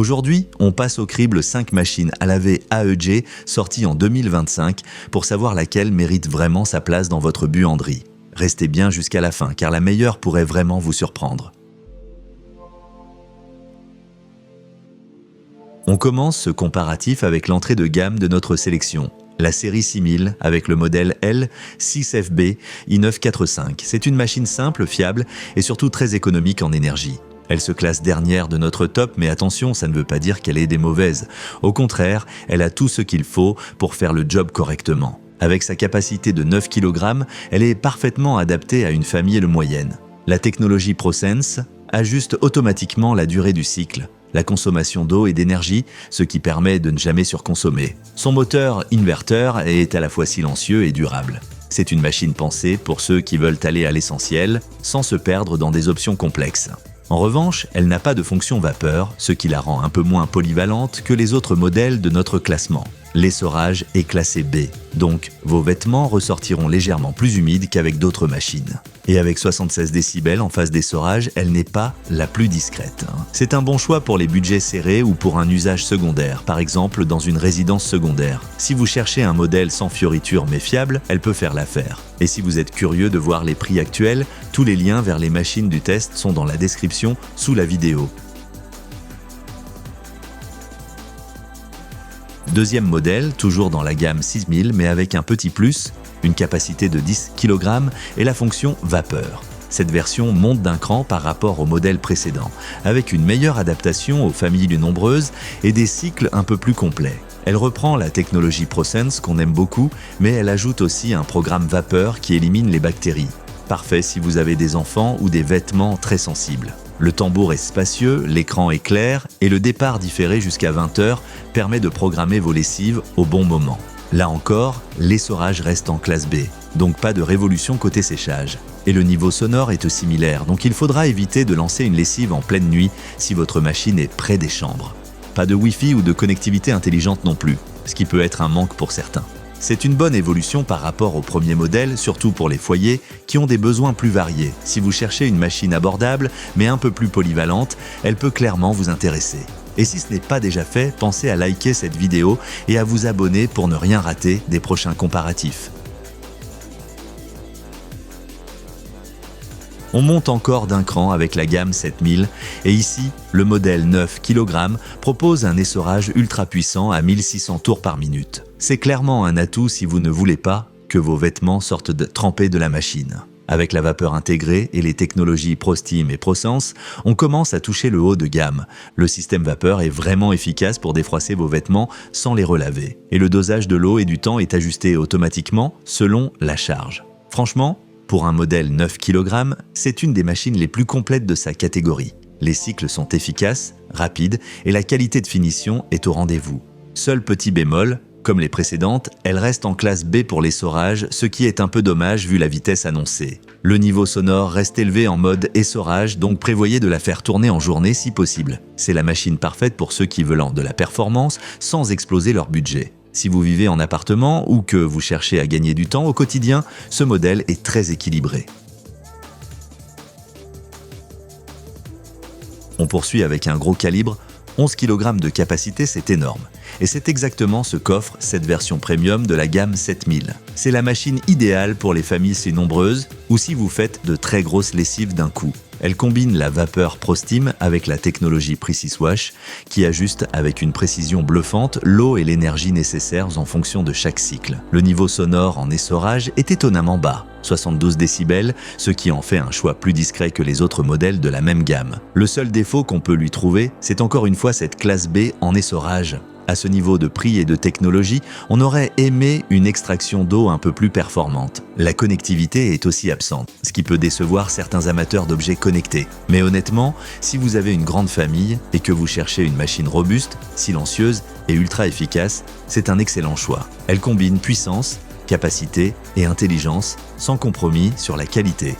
Aujourd'hui, on passe au crible 5 machines à laver AEG sorties en 2025 pour savoir laquelle mérite vraiment sa place dans votre buanderie. Restez bien jusqu'à la fin car la meilleure pourrait vraiment vous surprendre. On commence ce comparatif avec l'entrée de gamme de notre sélection, la série 6000 avec le modèle L6FB i945. C'est une machine simple, fiable et surtout très économique en énergie. Elle se classe dernière de notre top, mais attention, ça ne veut pas dire qu'elle est des mauvaises. Au contraire, elle a tout ce qu'il faut pour faire le job correctement. Avec sa capacité de 9 kg, elle est parfaitement adaptée à une famille moyenne. La technologie ProSense ajuste automatiquement la durée du cycle, la consommation d'eau et d'énergie, ce qui permet de ne jamais surconsommer. Son moteur inverteur est à la fois silencieux et durable. C'est une machine pensée pour ceux qui veulent aller à l'essentiel sans se perdre dans des options complexes. En revanche, elle n'a pas de fonction vapeur, ce qui la rend un peu moins polyvalente que les autres modèles de notre classement. L'essorage est classé B, donc vos vêtements ressortiront légèrement plus humides qu'avec d'autres machines. Et avec 76 décibels en phase d'essorage, elle n'est pas la plus discrète. C'est un bon choix pour les budgets serrés ou pour un usage secondaire, par exemple dans une résidence secondaire. Si vous cherchez un modèle sans fioriture mais fiable, elle peut faire l'affaire. Et si vous êtes curieux de voir les prix actuels, tous les liens vers les machines du test sont dans la description sous la vidéo. Deuxième modèle, toujours dans la gamme 6000 mais avec un petit plus, une capacité de 10 kg et la fonction vapeur. Cette version monte d'un cran par rapport au modèle précédent, avec une meilleure adaptation aux familles nombreuses et des cycles un peu plus complets. Elle reprend la technologie ProSense qu'on aime beaucoup, mais elle ajoute aussi un programme vapeur qui élimine les bactéries. Parfait si vous avez des enfants ou des vêtements très sensibles. Le tambour est spacieux, l'écran est clair et le départ différé jusqu'à 20 h permet de programmer vos lessives au bon moment. Là encore, l'essorage reste en classe B, donc pas de révolution côté séchage. Et le niveau sonore est similaire, donc il faudra éviter de lancer une lessive en pleine nuit si votre machine est près des chambres. Pas de Wi-Fi ou de connectivité intelligente non plus, ce qui peut être un manque pour certains. C'est une bonne évolution par rapport au premier modèle, surtout pour les foyers qui ont des besoins plus variés. Si vous cherchez une machine abordable, mais un peu plus polyvalente, elle peut clairement vous intéresser. Et si ce n'est pas déjà fait, pensez à liker cette vidéo et à vous abonner pour ne rien rater des prochains comparatifs. On monte encore d'un cran avec la gamme 7000 et ici, le modèle 9 kg propose un essorage ultra puissant à 1600 tours par minute. C'est clairement un atout si vous ne voulez pas que vos vêtements sortent trempés de la machine. Avec la vapeur intégrée et les technologies ProSteam et ProSense, on commence à toucher le haut de gamme. Le système vapeur est vraiment efficace pour défroisser vos vêtements sans les relaver. Et le dosage de l'eau et du temps est ajusté automatiquement selon la charge. Franchement, pour un modèle 9 kg, c'est une des machines les plus complètes de sa catégorie. Les cycles sont efficaces, rapides et la qualité de finition est au rendez-vous. Seul petit bémol, comme les précédentes, elle reste en classe B pour l'essorage, ce qui est un peu dommage vu la vitesse annoncée. Le niveau sonore reste élevé en mode essorage, donc prévoyez de la faire tourner en journée si possible. C'est la machine parfaite pour ceux qui veulent de la performance sans exploser leur budget. Si vous vivez en appartement ou que vous cherchez à gagner du temps au quotidien, ce modèle est très équilibré. On poursuit avec un gros calibre, 11 kg de capacité, c'est énorme. Et c'est exactement ce qu'offre cette version premium de la gamme 7000. C'est la machine idéale pour les familles si nombreuses ou si vous faites de très grosses lessives d'un coup. Elle combine la vapeur ProSteam avec la technologie PrecisWash qui ajuste avec une précision bluffante l'eau et l'énergie nécessaires en fonction de chaque cycle. Le niveau sonore en essorage est étonnamment bas, 72 décibels, ce qui en fait un choix plus discret que les autres modèles de la même gamme. Le seul défaut qu'on peut lui trouver, c'est encore une fois cette classe B en essorage. À ce niveau de prix et de technologie, on aurait aimé une extraction d'eau un peu plus performante. La connectivité est aussi absente, ce qui peut décevoir certains amateurs d'objets connectés. Mais honnêtement, si vous avez une grande famille et que vous cherchez une machine robuste, silencieuse et ultra efficace, c'est un excellent choix. Elle combine puissance, capacité et intelligence, sans compromis sur la qualité.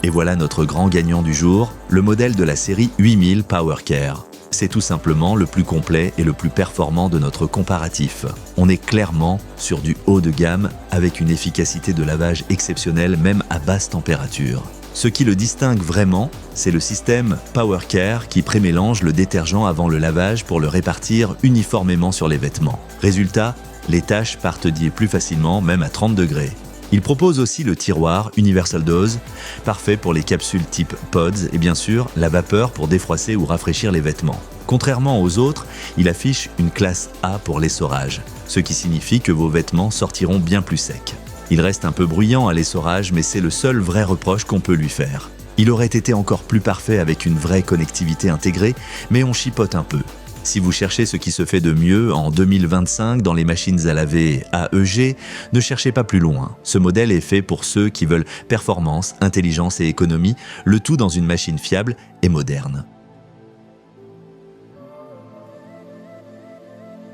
Et voilà notre grand gagnant du jour, le modèle de la série 8000 PowerCare. C'est tout simplement le plus complet et le plus performant de notre comparatif. On est clairement sur du haut de gamme avec une efficacité de lavage exceptionnelle même à basse température. Ce qui le distingue vraiment, c'est le système Power Care qui prémélange le détergent avant le lavage pour le répartir uniformément sur les vêtements. Résultat, les taches partent d'y plus facilement, même à 30 degrés. Il propose aussi le tiroir Universal Dose, parfait pour les capsules type Pods et bien sûr la vapeur pour défroisser ou rafraîchir les vêtements. Contrairement aux autres, il affiche une classe A pour l'essorage, ce qui signifie que vos vêtements sortiront bien plus secs. Il reste un peu bruyant à l'essorage, mais c'est le seul vrai reproche qu'on peut lui faire. Il aurait été encore plus parfait avec une vraie connectivité intégrée, mais on chipote un peu. Si vous cherchez ce qui se fait de mieux en 2025 dans les machines à laver AEG, ne cherchez pas plus loin. Ce modèle est fait pour ceux qui veulent performance, intelligence et économie, le tout dans une machine fiable et moderne.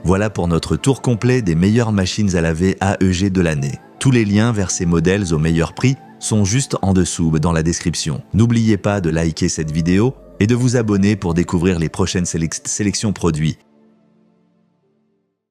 Voilà pour notre tour complet des meilleures machines à laver AEG de l'année. Tous les liens vers ces modèles au meilleur prix sont juste en dessous dans la description. N'oubliez pas de liker cette vidéo et de vous abonner pour découvrir les prochaines sélections produits.